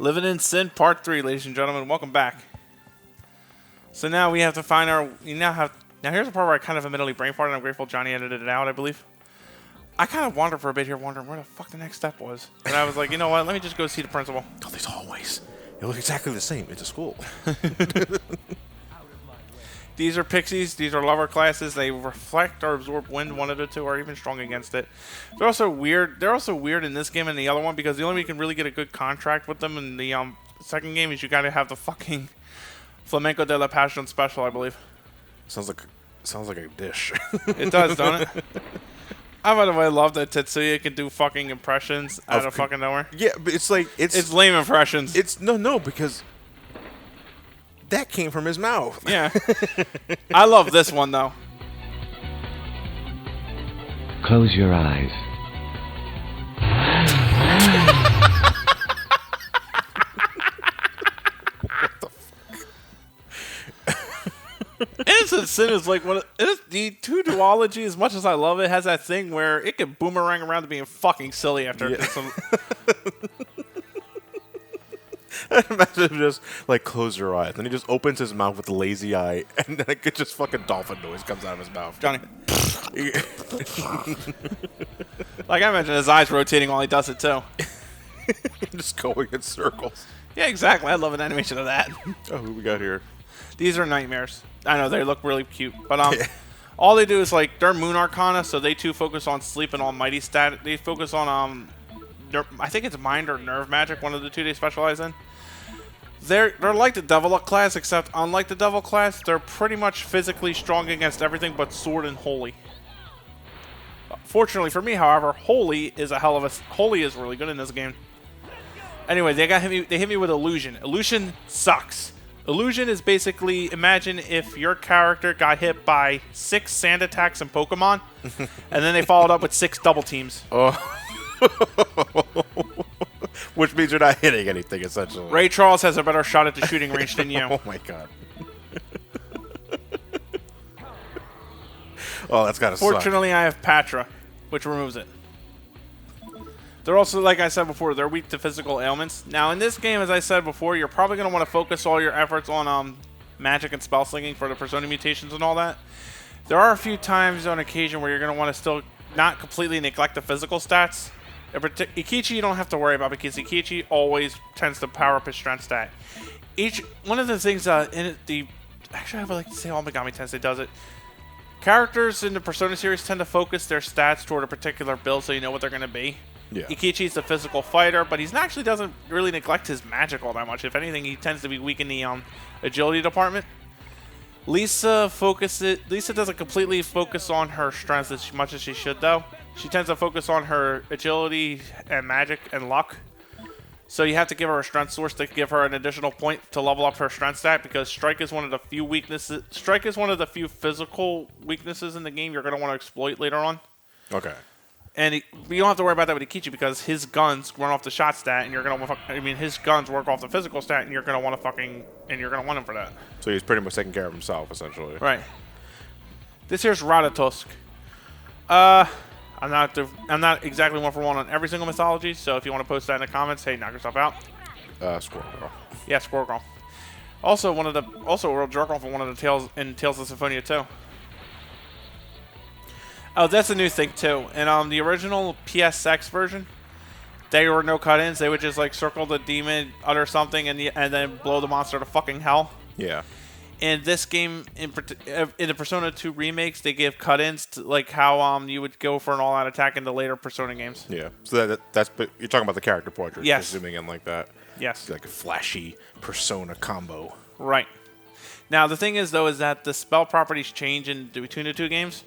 Living in Sin Part 3, ladies and gentlemen. Welcome back. So now we have to find our... Now here's the part where I kind of admittedly brain farted, and I'm grateful Johnny edited it out, I believe. I kind of wandered for a bit here, wondering where the fuck the next step was. And I was like, you know what? Let me just go see the principal. Oh, these hallways. They look exactly the same. It's a school. These are pixies. These are lover classes. They reflect or absorb wind. One of the two are even strong against it. They're also weird. They're also weird in this game and the other one because the only way you can really get a good contract with them in the second game is you got to have the fucking Flamenco de la Passion special, I believe. Sounds like a dish. It does, don't it? I, by the way, love that Tetsuya can do fucking impressions out of fucking nowhere. Yeah, but it's like it's lame impressions. It's no because that came from his mouth. Yeah. I love this one though. Close your eyes. Innocent Sin is like the two duology, as much as I love it, has that thing where it can boomerang around to being fucking silly after some. Imagine him just like close your eyes, and he just opens his mouth with a lazy eye, and then it just fucking dolphin noise comes out of his mouth. Johnny. Like I imagine his eyes rotating while he does it too. Just going in circles. Yeah, exactly. I love an animation of that. Oh, who we got here? These are nightmares. I know they look really cute, but all they do is like they're Moon Arcana, so they too focus on sleep and almighty stat. They focus on I think it's mind or nerve magic. One of the two they specialize in. They're like the Devil class, except unlike the Devil class, they're pretty much physically strong against everything but sword and holy. Fortunately for me, however, holy is really good in this game. Anyway, they hit me with illusion. Illusion sucks. Illusion is basically, imagine if your character got hit by 6 sand attacks in Pokemon, and then they followed up with 6 double teams. Oh. Which means you're not hitting anything, essentially. Ray Charles has a better shot at the shooting range than you. Oh my god. Oh, that's gotta suck. Fortunately, I have Patra, which removes it. They're also, like I said before, they're weak to physical ailments. Now, in this game, as I said before, you're probably going to want to focus all your efforts on magic and spell slinging for the persona mutations and all that. There are a few times on occasion where you're going to want to still not completely neglect the physical stats. Ikichi you don't have to worry about because Ikichi always tends to power up his strength stat. One of the things actually I would like to say all Megami Tensei does it. Characters in the Persona series tend to focus their stats toward a particular build so you know what they're going to be. Yeah. Ikichi's the physical fighter, but he actually doesn't really neglect his magic all that much. If anything, he tends to be weak in the agility department. Lisa doesn't completely focus on her strengths as much as she should, though. She tends to focus on her agility and magic and luck. So you have to give her a strength source to give her an additional point to level up her strength stat, because strike is one of the few weaknesses. Strike is one of the few physical weaknesses in the game you're going to want to exploit later on. Okay. And you don't have to worry about that with Ikichi because his guns run off the shot stat, and you're gonna. His guns work off the physical stat, and you're gonna want him for that. So he's pretty much taking care of himself, essentially. Right. This here's Ratatosk. I'm not exactly one for one on every single mythology, so if you want to post that in the comments, hey, knock yourself out. Squirrel Girl. Yeah, Squirrel Girl. Also a real jerk off in one of the Tales of Symphonia 2. Oh, that's a new thing too. In the original PSX version, there were no cut-ins. They would just like circle the demon, utter something, and then blow the monster to fucking hell. Yeah. In this game, in the Persona 2 remakes, they give cut-ins to like how you would go for an all-out attack in the later Persona games. Yeah. So that's you're talking about the character portrait. Yes. Zooming in like that. Yes. Like a flashy Persona combo. Right. Now the thing is though is that the spell properties change between the two games.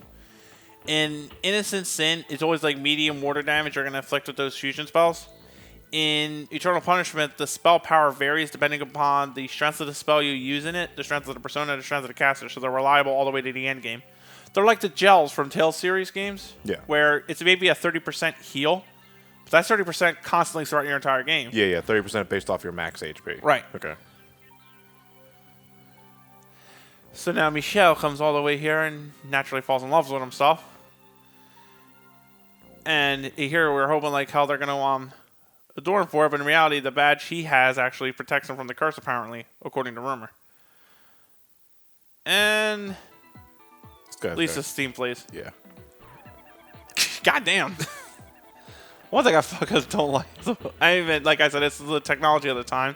In Innocent Sin, it's always like medium water damage you're going to inflict with those fusion spells. In Eternal Punishment, the spell power varies depending upon the strength of the spell you use in it, the strength of the persona, the strength of the caster, so they're reliable all the way to the end game. They're like the gels from Tales series games, where it's maybe a 30% heal, but that's 30% constantly throughout your entire game. Yeah, 30% based off your max HP. Right. Okay. So now Michel comes all the way here and naturally falls in love with himself. And here we're hoping like how they're gonna adore him for it, but in reality, the badge he has actually protects him from the curse, apparently, according to rumor. And Lisa's Steam plays. Yeah. Goddamn. One thing I fucking don't like. I even, like I said, it's the technology of the time.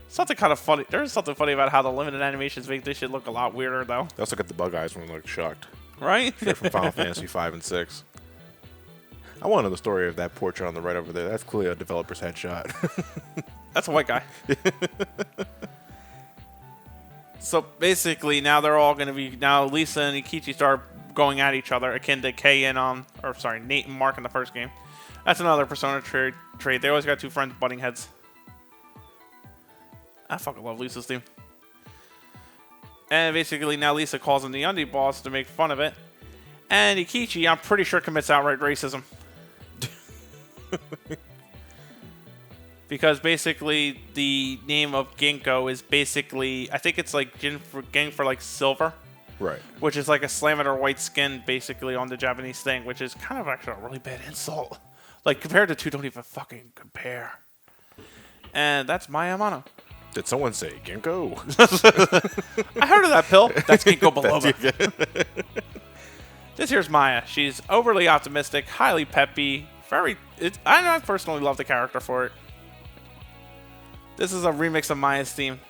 Something kind of funny. There's something funny about how the limited animations make this shit look a lot weirder, though. They also got the bug eyes when they look shocked. Right? They're from Final Fantasy 5 and 6. I want to know the story of that portrait on the right over there. That's clearly a developer's headshot. That's a white guy. So basically, now they're all going to be. Now Lisa and Ikichi start going at each other, akin to Kay and Nate and Mark in the first game. That's another Persona trait. They always got two friends butting heads. I fucking love Lisa's theme. And basically, now Lisa calls him the undie boss to make fun of it. And Ikichi, I'm pretty sure, commits outright racism. Because basically, the name of Ginkgo is basically, I think it's like Ging for like silver. Right. Which is like a slammed or white skin, basically, on the Japanese thing, which is kind of actually a really bad insult. Like, compared to two, don't even fucking compare. And that's Maya Amano. Did someone say Ginkgo? I heard of that pill. That's Ginkgo biloba. This here's Maya. She's overly optimistic, highly peppy, I personally love the character for it. This is a remix of Maya's theme,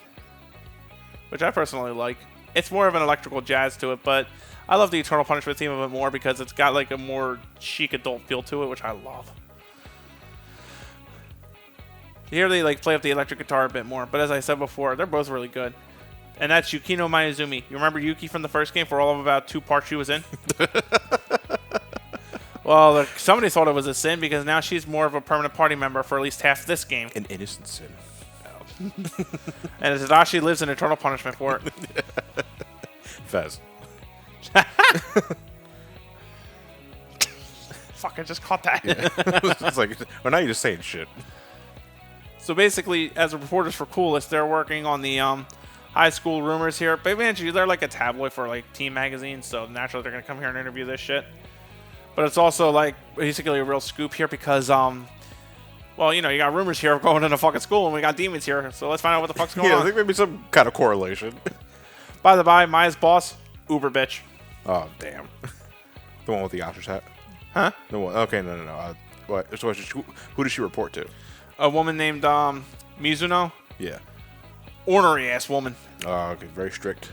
which I personally like. It's more of an electrical jazz to it, but I love the Eternal Punishment theme of it more because it's got like a more chic adult feel to it, which I love. Here they like play up the electric guitar a bit more, but as I said before, they're both really good. And that's Yukino Mayuzumi. You remember Yuki from the first game for all of about 2 parts she was in? Well, somebody thought it was a sin because now she's more of a permanent party member for at least half this game. An innocent sin. And Tadashi lives in eternal punishment for it. Fez. Fuck, I just caught that. Yeah. It's like, well, now you're just saying shit. So basically, as a reporters for Coolest, they're working on the high school rumors here. But eventually, they're like a tabloid for like teen magazines, so naturally they're gonna come here and interview this shit. But it's also like basically a real scoop here because well, you know, you got rumors here of going into fucking school, and we got demons here, so let's find out what the fuck's going on. I think maybe some kind of correlation. By the by, Maya's boss, Uber bitch. Oh, damn. The one with the ostrich hat? Huh? The one. Okay, no. What? So who does she report to? A woman named Mizuno. Yeah. Ornery ass woman. Oh, okay. Very strict.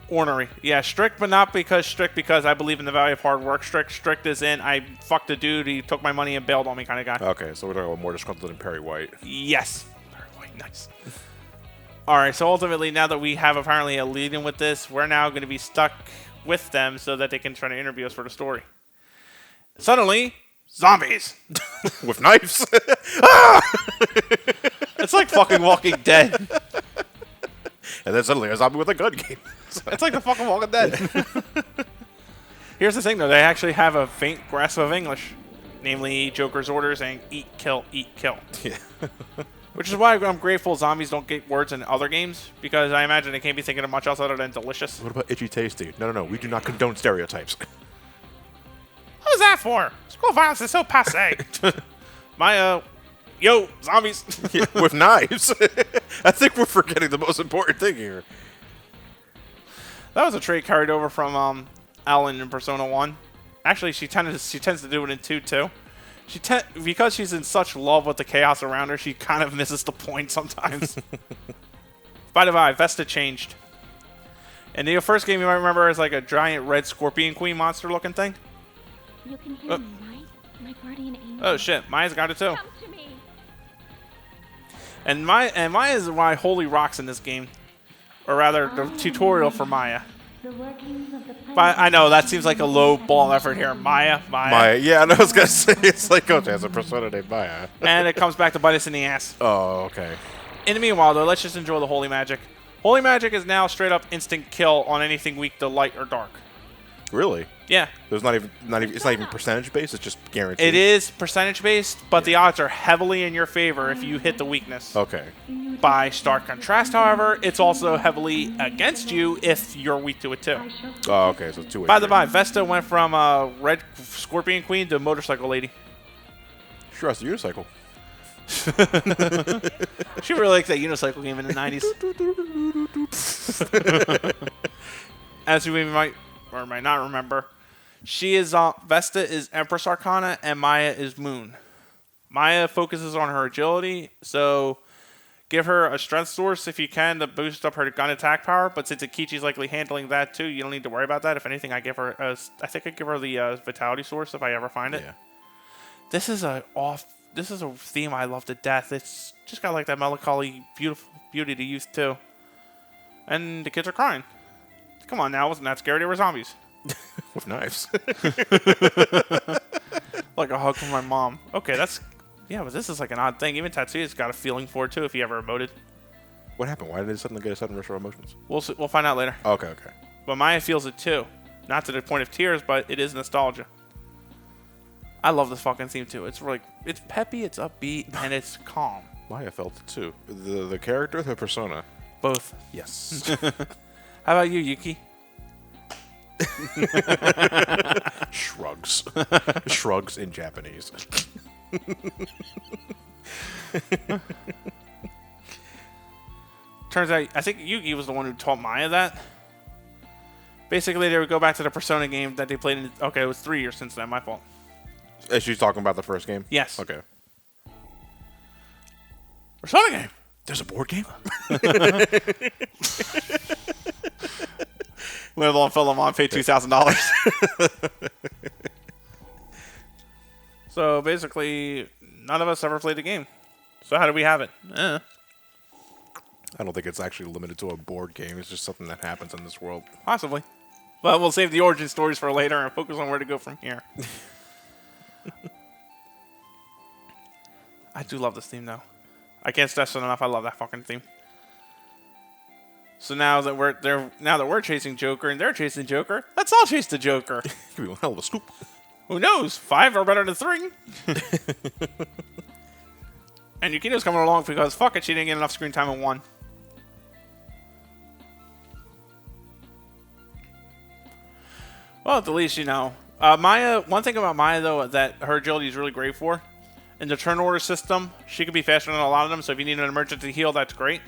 Ornery. Yeah, strict, but not strict because I believe in the value of hard work. Strict as in I fucked a dude, he took my money and bailed on me kind of guy. Okay, so we're talking about more disgruntled than Perry White. Yes. Perry White, nice. Alright, so ultimately, now that we have apparently a lead in with this, we're now going to be stuck with them so that they can try to interview us for the story. Suddenly, zombies. With knives? It's like fucking Walking Dead. And then suddenly a zombie with a gun came. It's like the fucking Walking Dead. Here's the thing, though. They actually have a faint grasp of English. Namely, Joker's orders and eat, kill, eat, kill. Yeah. Which is why I'm grateful zombies don't get words in other games. Because I imagine they can't be thinking of much else other than delicious. What about itchy tasty? No. We do not condone stereotypes. What was that for? School violence is so passe. Yo, zombies. Yeah, with knives. I think we're forgetting the most important thing here. That was a trait carried over from Alan in Persona 1. Actually, she tends to do it in 2 too. Because she's in such love with the chaos around her, she kind of misses the point sometimes. By the way, Vesta changed. In the first game, you might remember as like a giant red scorpion queen monster looking thing. You can hear me, right? My guardian angel. Oh shit, Maya's got it too. Come to me. And Maya is why Holy rocks in this game. Or rather, the tutorial for Maya. The workings of the But I know, that seems like a low ball effort here. Maya. Yeah, I was going to say, it's like, oh, there's a persona named Maya. And it comes back to bite us in the ass. Oh, okay. In the meanwhile, though, let's just enjoy the Holy Magic. Holy Magic is now straight up instant kill on anything weak to light or dark. Really? Yeah. There's not even it's not even percentage based, it's just guaranteed. It is percentage based, but the odds are heavily in your favor if you hit the weakness. Okay. By stark contrast, however, it's also heavily against you if you're weak to it too. Oh, okay, so 2 ways. By the by, Vesta went from red scorpion queen to motorcycle lady. Sure, it's a unicycle. She really liked that unicycle game in the 90s. As you might or might not remember, she is Vesta is Empress Arcana and Maya is Moon. Maya focuses on her agility, so give her a strength source if you can to boost up her gun attack power. But since Ikichi's likely handling that too, you don't need to worry about that. If anything, I think I give her the vitality source if I ever find it. Yeah. This is a theme I love to death. It's just got like that melancholy, beautiful beauty to youth too. And the kids are crying. Come on now, wasn't that scary? They were zombies. With knives. Like a hug from my mom. Okay, yeah, but this is like an odd thing. Even Tatsuya's got a feeling for it too if he ever emoted. What happened? Why did it suddenly get a sudden rush of emotions? We'll find out later. Okay. But Maya feels it too. Not to the point of tears, but it is nostalgia. I love this fucking theme too. It's peppy, it's upbeat, and it's calm. Maya felt it too. The character, the persona. Both. Yes. How about you, Yuki? Shrugs. Shrugs in Japanese. Turns out, I think Yuki was the one who taught Maya that. Basically, they would go back to the Persona game that they played in. Okay, it was 3 years since then. My fault. Is she talking about the first game? Yes. Okay. Persona game. There's a board game? Live on Philemon paid $2,000. So basically, none of us ever played the game. So how do we have it? I don't think it's actually limited to a board game. It's just something that happens in this world. Possibly. But we'll save the origin stories for later and focus on where to go from here. I do love this theme, though. I can't stress it enough. I love that fucking theme. So now that we're chasing Joker and they're chasing Joker, let's all chase the Joker. Give me one hell of a scoop. Who knows? 5 are better than 3. And Yukino's coming along because fuck it, she didn't get enough screen time in 1. Well, at the least, Maya. One thing about Maya though that her agility is really great for. In the turn order system, she could be faster than a lot of them. So if you need an emergency heal, that's great.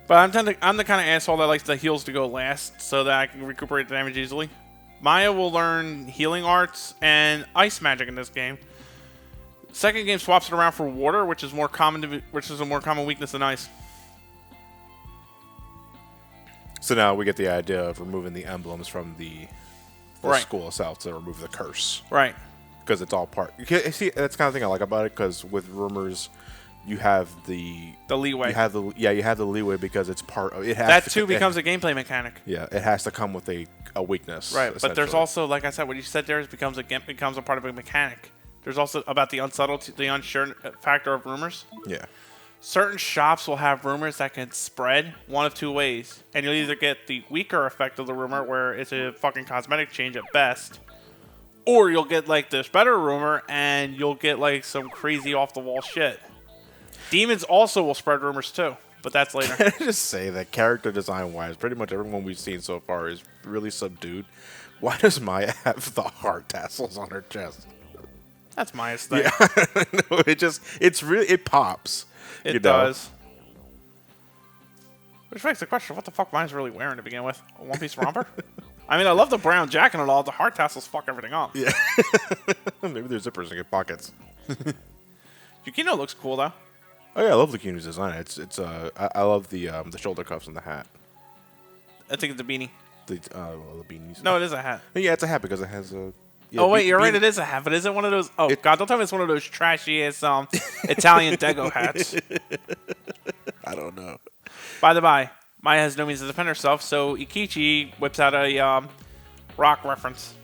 But I'm the kind of asshole that likes the heals to go last so that I can recuperate the damage easily. Maya will learn healing arts and ice magic in this game. Second game swaps it around for water, which is a more common weakness than ice. So now we get the idea of removing the emblems from the Right. school itself to remove the curse. Right. Because it's all part. See, that's the kind of thing I like about it. Because with rumors, you have the leeway. You have the leeway because it's part of it. That too becomes a gameplay mechanic. Yeah, it has to come with a weakness. Right, but there's also, like I said, what you said there becomes a part of a mechanic. There's also about the unsubtlety, the unsure factor of rumors. Yeah. Certain shops will have rumors that can spread one of two ways. And you'll either get the weaker effect of the rumor, where it's a fucking cosmetic change at best, or you'll get, like, this better rumor, and you'll get, like, some crazy off-the-wall shit. Demons also will spread rumors, too, but that's later. Can I just say that character design-wise, pretty much everyone we've seen so far is really subdued. Why does Maya have the heart tassels on her chest? That's Maya's thing. Yeah, no, it pops. It does. Which makes the question, what the fuck Maya's really wearing to begin with? A one-piece romper? I mean, I love the brown jacket and all. The heart tassels fuck everything up. Yeah. Maybe there's zippers and get pockets. Yukino looks cool, though. Oh yeah, I love Lukinu's design. I love the shoulder cuffs and the hat. I think it's a beanie. The beanies. No, it is a hat. Yeah, it's a hat because it has a. Yeah, oh wait, you're right. It is a hat, but is it one of those? Oh God, don't tell me it's one of those trashy ass Italian Dego hats. I don't know. By the by, Maya has no means to defend herself, so Ikichi whips out a rock reference.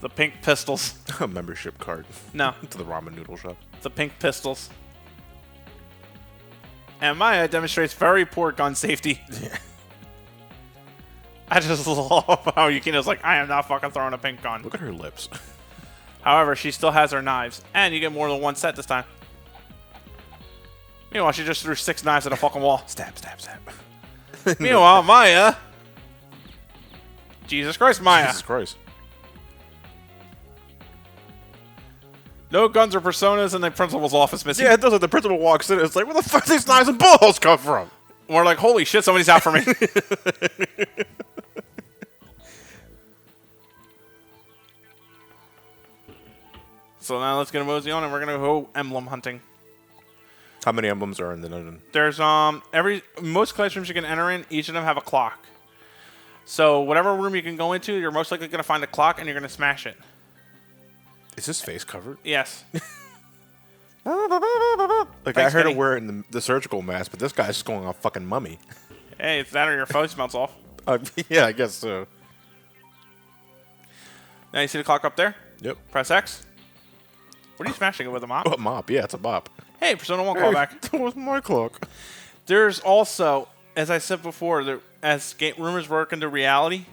The pink pistols. A membership card. No. To the ramen noodle shop. The pink pistols. And Maya demonstrates very poor gun safety. Yeah. I just love how Yukino's like, I am not fucking throwing a pink gun. Look at her lips. However, she still has her knives. And you get more than one set this time. Meanwhile, she just threw 6 knives at a fucking wall. Stab, stab, stab. Meanwhile, Maya... Jesus Christ, Maya. Jesus Christ. No guns or personas in the principal's office missing. Yeah, it does. Like the principal walks in, it's like, where the fuck these knives and balls come from? We're like, holy shit, somebody's out for me. So now let's get a mosey on, and we're gonna go emblem hunting. How many emblems are in the dungeon? There's most classrooms you can enter in, each of them have a clock. So whatever room you can go into, you're most likely gonna find a clock, and you're gonna smash it. Is his face covered? Yes. Like, Thanks, I heard Kenny. him wearing the surgical mask, but this guy's just going off fucking mummy. Hey, it's that or your phone smells off. Yeah, I guess so. Now you see the clock up there? Yep. Press X. What are you smashing it with, a mop? Oh, a mop. Yeah, it's a mop. Hey, Persona 1 callback. That was my clock. There's also, as I said before, as rumors work into reality,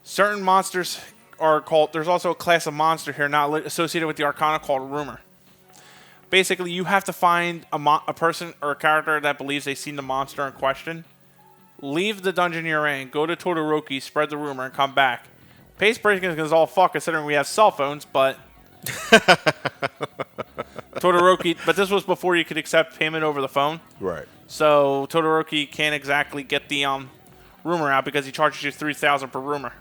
certain monsters are called. There's also a class of monster here not associated with the Arcana called rumor. Basically, you have to find a person or a character that believes they've seen the monster in question. Leave the dungeon you're in, go to Todoroki, spread the rumor, and come back. Pace breaking is all fuck considering we have cell phones, but Todoroki. But this was before you could accept payment over the phone. Right. So Todoroki can't exactly get the rumor out because he charges you $3,000 per rumor.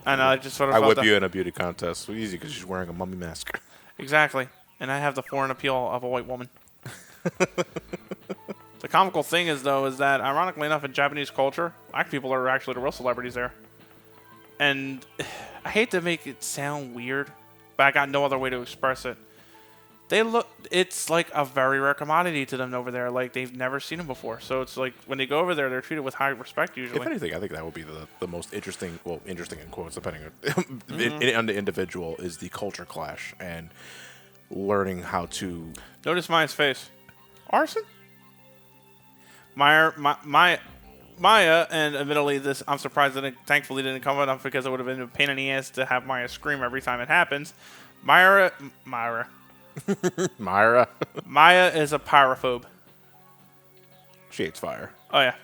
And I just sort of I felt whip that. you in a beauty contest. So easy because she's wearing a mummy mask. Exactly. And I have the foreign appeal of a white woman. The comical thing is, though, is that ironically enough, in Japanese culture, black people are actually the real celebrities there. And I hate to make it sound weird, but I got no other way to express it. It's like a very rare commodity to them over there. Like, they've never seen them before. So it's like, when they go over there, they're treated with high respect usually. If anything, I think that would be the most interesting, well, interesting in quotes, depending on, on the individual, is the culture clash and learning how to... Notice Maya's face. Arson? Maya, and admittedly, I'm surprised that it thankfully didn't come up because it would have been a pain in the ass to have Maya scream every time it happens. Myra. Myra. Maya is a pyrophobe. She hates fire. Oh, yeah.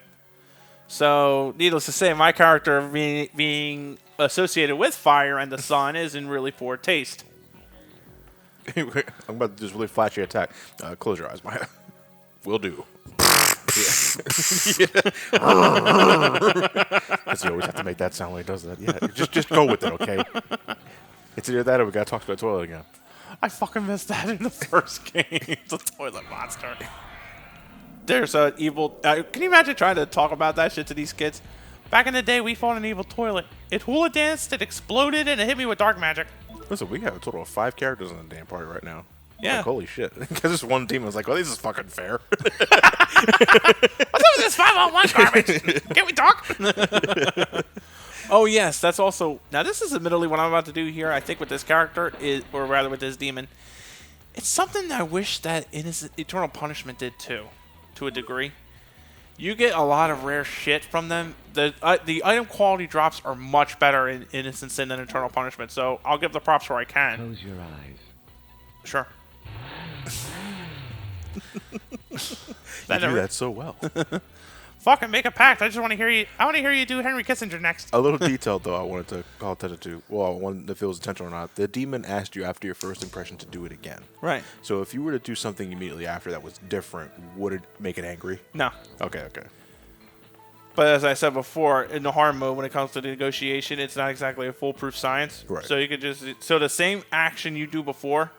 So, needless to say, my character being associated with fire and the sun is in really poor taste. I'm about to just really flash your attack. Close your eyes, Maya. Will do. Because you always have to make that sound when he does that. Yeah, just go with it, okay? It's either that or we gotta talk to the toilet again. I fucking missed that in the first game. The toilet monster. There's an evil... can you imagine trying to talk about that shit to these kids? Back in the day, we fought an evil toilet. It hula danced, it exploded, and it hit me with dark magic. Listen, we have a total of 5 characters in the damn party right now. Yeah. Like, holy shit. Because this one team was like, well, this is fucking fair. What's up with this 5-on-1 garbage? Can we talk? Oh, yes, that's also... Now, this is admittedly what I'm about to do here, I think, with this character, or rather with this demon. It's something that I wish that Eternal Punishment did, too, to a degree. You get a lot of rare shit from them. The item quality drops are much better in Innocent Sin than Eternal Punishment, so I'll give the props where I can. Close your eyes. Sure. You do that so well. Fucking make a pact. I just want to hear you. I want to hear you do Henry Kissinger next. A little detail, though, I wanted to call attention to. Well, I wanted if it was intentional or not. The demon asked you after your first impression to do it again. Right. So if you were to do something immediately after that was different, would it make it angry? No. Okay. But as I said before, in the hard mode, when it comes to the negotiation, it's not exactly a foolproof science. Right. So you could the same action you do before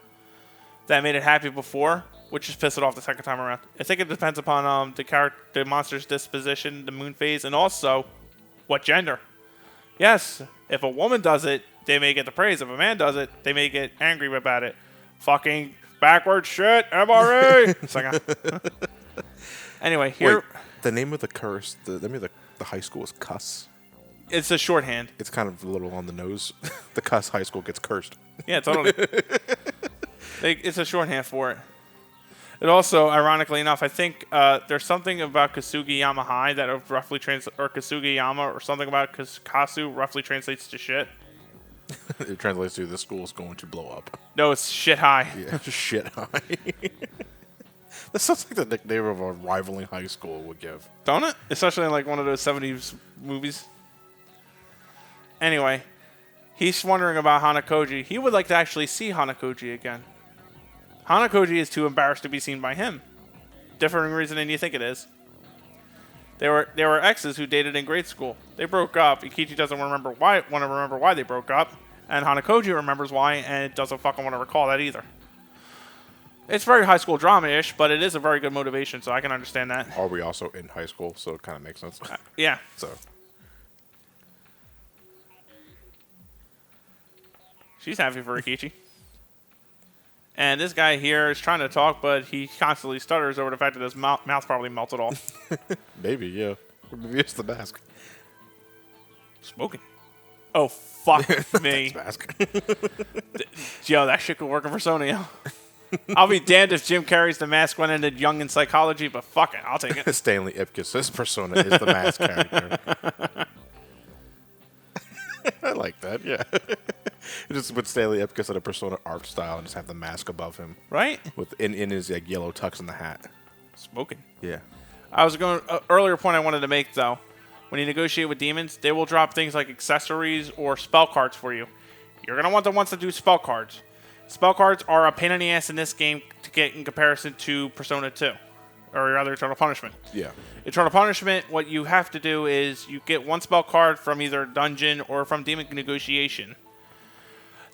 that made it happy before, would just piss it off the second time around. I think it depends upon the monster's disposition, the moon phase, and also what gender. Yes, if a woman does it, they may get the praise. If a man does it, they may get angry about it. Fucking backward shit, MRE. Anyway, here. Wait, the name of the curse, the name of the high school is Cuss. It's a shorthand. It's kind of a little on the nose. The Cuss High School gets cursed. Yeah, totally. It's a shorthand for it. It also, ironically enough, I think there's something about Kasugiyama High that roughly translates, or Kasugiyama, or something about Kasu roughly translates to shit. It translates to this school is going to blow up. No, it's shit high. Yeah, just shit high. That sounds like the nickname of a rivaling high school would give. Don't it? Especially in like one of those 70s movies. Anyway, he's wondering about Hanakoji. He would like to actually see Hanakoji again. Hanakoji is too embarrassed to be seen by him. Different reason than you think it is. They were exes who dated in grade school. They broke up. Ikichi doesn't want to remember why they broke up, and Hanakoji remembers why and doesn't fucking want to recall that either. It's very high school drama-ish, but it is a very good motivation, so I can understand that. Are we also in high school? So it kind of makes sense. Yeah. So She's happy for Ikichi. And this guy here is trying to talk, but he constantly stutters over the fact that his mouth probably melted off. maybe, yeah. Maybe it's the mask. Smoking. Oh, fuck me. Mask. Yo, that shit could work in Persona, yo. I'll be damned if Jim Carrey's The Mask went into Young in Psychology, but fuck it, I'll take it. Stanley Ipkiss' persona is the mask character. I like that, yeah. Just put Stanley Ipkiss in a persona art style and just have the mask above him. Right? With in his like, yellow tux in the hat. Smoking. Yeah. I was going earlier point I wanted to make though. When you negotiate with demons, they will drop things like accessories or spell cards for you. You're gonna want the ones that do spell cards. Spell cards are a pain in the ass in this game to get in comparison to Persona 2, or rather Eternal Punishment. Yeah. Eternal Punishment, what you have to do is you get one spell card from either dungeon or from demon negotiation.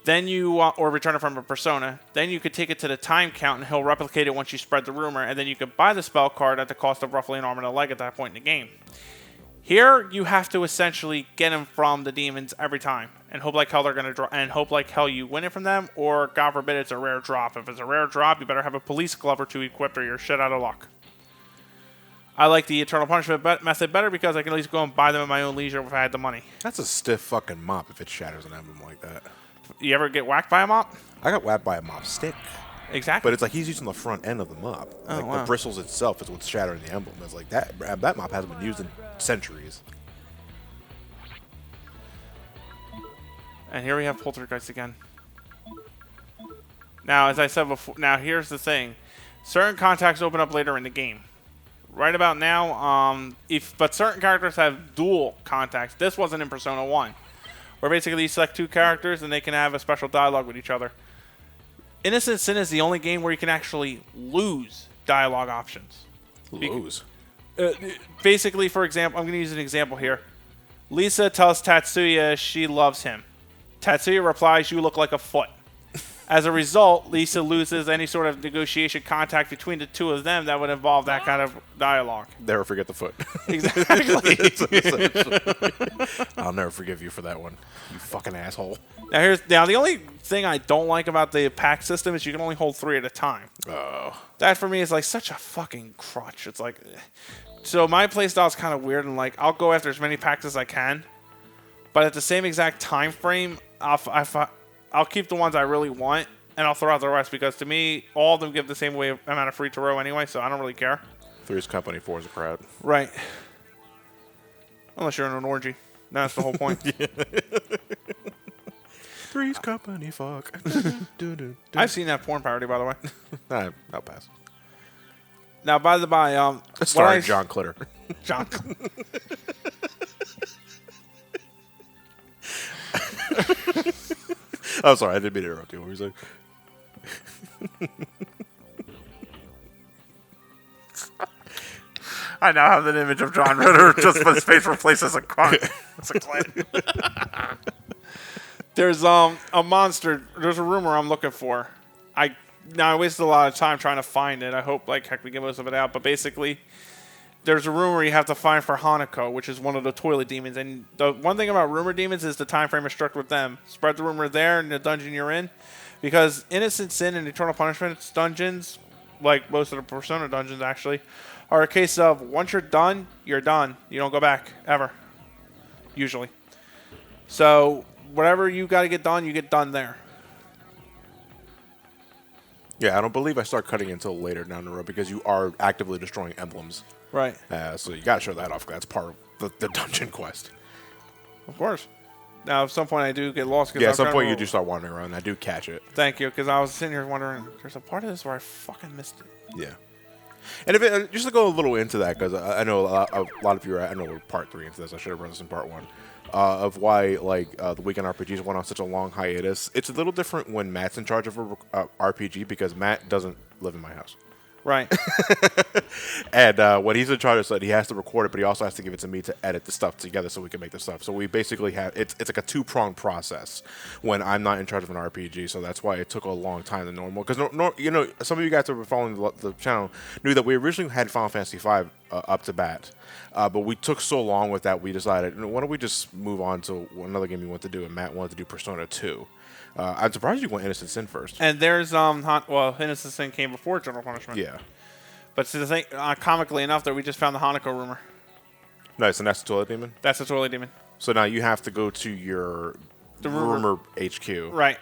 Then you, or return it from a persona. Then you could take it to the time count and he'll replicate it once you spread the rumor. And then you could buy the spell card at the cost of roughly an arm and a leg at that point in the game. Here, you have to essentially get them from the demons every time. And hope like hell they're going to draw, and hope like hell you win it from them. Or, God forbid, it's a rare drop. If it's a rare drop, you better have a police glove or two equipped or you're shit out of luck. I like the Eternal Punishment method better because I can at least go and buy them at my own leisure if I had the money. That's a stiff fucking mop if it shatters an emblem like that. You ever get whacked by a mop? I got whacked by a mop stick. Exactly. But it's like he's using the front end of the mop. Oh, Like wow. the bristles itself is what's shattering the emblem. It's like that mop hasn't been used in centuries. And here we have Poltergeist again. Now, as I said before, now here's the thing. Certain contacts open up later in the game. Right about now, but certain characters have dual contacts. This wasn't in Persona 1. Where basically you select two characters and they can have a special dialogue with each other. Innocent Sin is the only game where you can actually lose dialogue options. Lose. Basically, for example, I'm going to use an example here. Lisa tells Tatsuya she loves him. Tatsuya replies, "You look like a foot." As a result, Lisa loses any sort of negotiation contact between the two of them that would involve that kind of dialogue. Never forget the foot. Exactly. I'll never forgive you for that one. You fucking asshole. Now the only thing I don't like about the pack system is you can only hold 3 at a time. Oh. That for me is like such a fucking crutch. It's like, so my playstyle is kind of weird and like I'll go after as many packs as I can, but at the same exact time frame, I'll keep the ones I really want and I'll throw out the rest because to me all of them give the same amount of free to row anyway, so I don't really care. 3 is company, 4 is a crowd. Right. Unless you're in an orgy. That's the whole point. 3's company, fuck. I've seen that porn parody, by the way. Nah, I'll pass. Now, by the by, Starring John Clitter. John. Oh, sorry, I didn't mean to interrupt you. What were you saying? I now have an image of John Ritter, just but his face replaced as a cunt. That's a clit. There's a monster. There's a rumor I'm looking for. I wasted a lot of time trying to find it. I hope like heck we get most of it out. But basically, there's a rumor you have to find for Hanako, which is one of the toilet demons. And the one thing about rumor demons is the time frame is strict with them. Spread the rumor there in the dungeon you're in, because Innocent Sin and Eternal Punishment dungeons, like most of the Persona dungeons actually, are a case of once you're done, you're done. You don't go back ever, usually. So whatever you got to get done, you get done there. Yeah, I don't believe I start cutting until later down the road because you are actively destroying emblems. Right. So you got to show that off. That's part of the dungeon quest. Of course. Now, at some point, I do get lost. Yeah, at some point you do start wandering around. I do catch it. Thank you, because I was sitting here wondering, there's a part of this where I fucking missed it. Yeah. And if just to go a little into that, because I know a lot of you are, I know we're part 3 into this. I should have run this in part 1. of why the weekend RPGs went on such a long hiatus. It's a little different when Matt's in charge of a RPG because Matt doesn't live in my house. Right. And when he's in charge of stuff, he has to record it, but he also has to give it to me to edit the stuff together so we can make the stuff. So we basically have it's like a two-pronged process when I'm not in charge of an RPG. So that's why it took a long time than normal. Because some of you guys that were following the channel knew that we originally had Final Fantasy V up to bat, but we took so long with that we decided, why don't we just move on to another game we want to do? And Matt wanted to do Persona 2. I'm surprised you went Innocent Sin first. And there's Innocent Sin came before Eternal Punishment. Yeah. But to the thing, comically enough, that we just found the Hanako rumor. Nice, and that's the Toilet Demon? That's the Toilet Demon. So now you have to go to the rumor HQ. Right.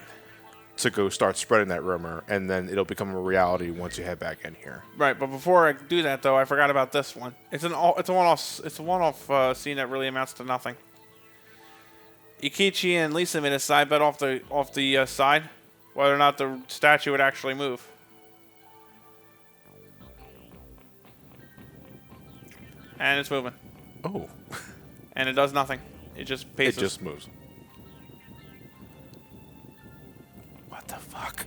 To go start spreading that rumor, and then it'll become a reality once you head back in here. Right, but before I do that, though, I forgot about this one. It's a one-off scene that really amounts to nothing. Ikichi and Lisa made a side bet off the side, whether or not the statue would actually move. And it's moving. Oh. And it does nothing. It just paces. It just moves. What the fuck?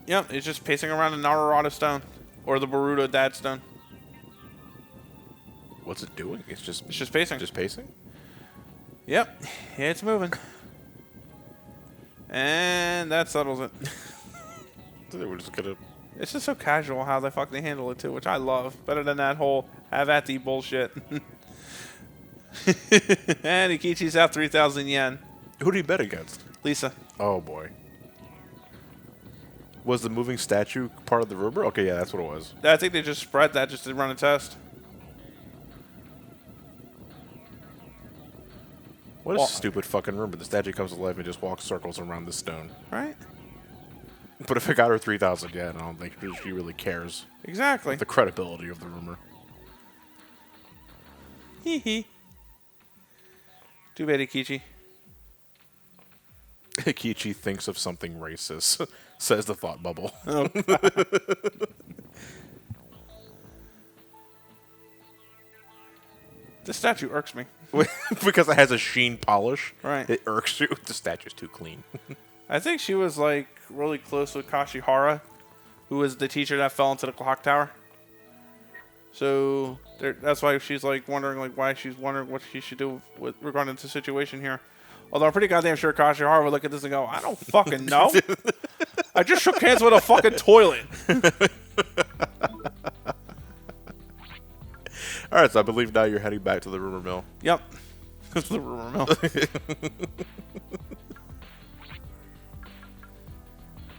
Yep, it's just pacing around the Naruto stone. Or the Boruto Dad stone. What's it doing? It's just pacing. Just pacing? Yep. It's moving. And that settles it. They were just gonna... It's just so casual how they fucking handle it too, which I love. Better than that whole have at the bullshit. And Ikichi's out 3,000 yen. Who did he bet against? Lisa. Oh boy. Was the moving statue part of the rumor? Okay, yeah, that's what it was. I think they just spread that just to run a test. What a stupid fucking rumor. The statue comes to life and just walks circles around the stone. Right? But if it got her 3,000 yen, I don't think she really cares. Exactly. The credibility of the rumor. Hee hee. Too bad, Ikichi. Ikichi thinks of something racist, says the thought bubble. Oh, this statue irks me. Because it has a sheen polish. Right. It irks you. The statue's too clean. I think she was like really close with Kashihara, who was the teacher that fell into the clock tower. So that's why she's like wondering why she's wondering what she should do with regarding to the situation here. Although I'm pretty goddamn sure Kashihara would look at this and go, I don't fucking know. I just shook hands with a fucking toilet. All right, so I believe now you're heading back to the rumor mill. Yep. The rumor mill.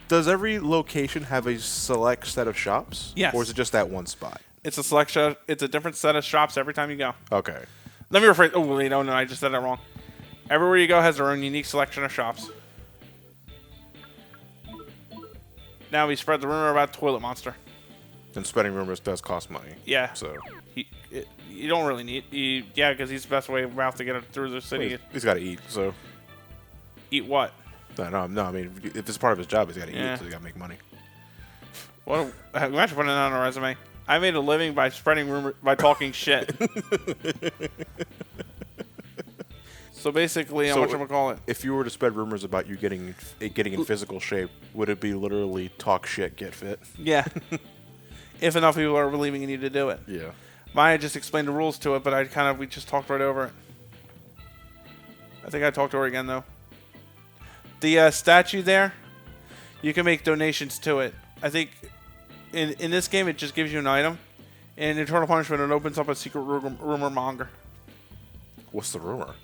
Does every location have a select set of shops? Yes. Or is it just that one spot? It's a selection. It's a different set of shops every time you go. Okay. Let me rephrase. Oh, wait, no, I just said that wrong. Everywhere you go has their own unique selection of shops. Now we spread the rumor about Toilet Monster. And spreading rumors does cost money. Yeah. So You don't really need... yeah, because he's the best way about to get it through the city. He's got to eat, so... Eat what? No, I mean, if it's part of his job, he's got to Yeah. eat, so he's got to make money. Imagine putting it on a resume. I made a living by spreading rumor by talking shit. So basically, So whatchamacallit. if you were to spread rumors about you getting in physical shape, would it be literally talk shit, get fit? Yeah. If enough people are believing in you to do it. Yeah. Maya just explained the rules to it, but we just talked right over it. I think I talked to her again, though. The statue there, you can make donations to it. I think in this game, it just gives you an item. In Eternal Punishment, it opens up a secret rumor monger. What's the rumor?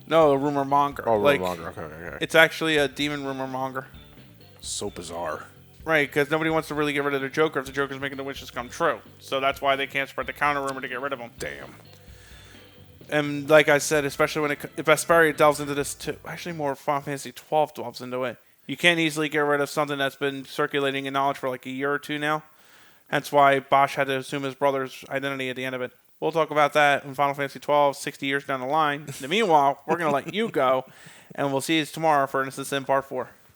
No, a rumor monger. Oh, rumor monger. Okay. It's actually a demon rumor monger. So bizarre. Right, because nobody wants to really get rid of the Joker if the Joker's making the wishes come true. So that's why they can't spread the counter rumor to get rid of him. Damn. And like I said, especially when if Vesperia delves into this too, actually more Final Fantasy 12 delves into it. You can't easily get rid of something that's been circulating in knowledge for like a year or two now. Hence why Bosch had to assume his brother's identity at the end of it. We'll talk about that in Final Fantasy 12, 60 years down the line. In the meanwhile, we're going to let you go, and we'll see you tomorrow for Innocent Sin Part 4.